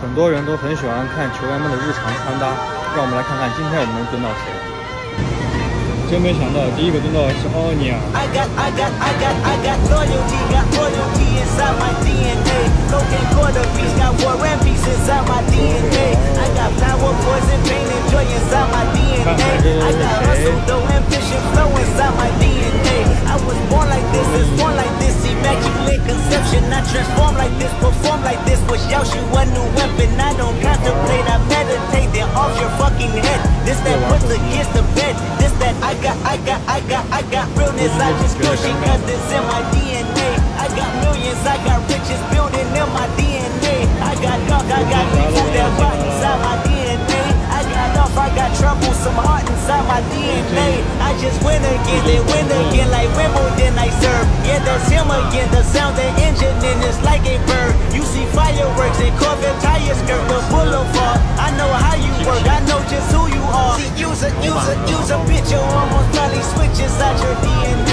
很多人都很喜欢看球员们的日常穿搭，让我们来看看今天我们能蹲到谁。真没想到，第一个蹲到的是奥尼尔。I was born like this, is born like this, immaculate conception. I transform like this, perform like this, was out you a new weapon. I don't contemplate, I meditate, then off your fucking head. This that puts against the bed. This that I got realness. I just know she cause it's in my DNA. I got millions, I got riches building in my DNA. I got dark, I got people that rot inside my DNA. I got off, I got trouble, some heart inside my DNA. I just win again, then win again like Wimbledon I serve. Yeah, that's him again, the sound the engine in is like a bird. You see fireworks and Corvette tires skirt the boulevard. I know how you work, I know just who you are. See, use a bitch, you almost probably switch inside your DNA.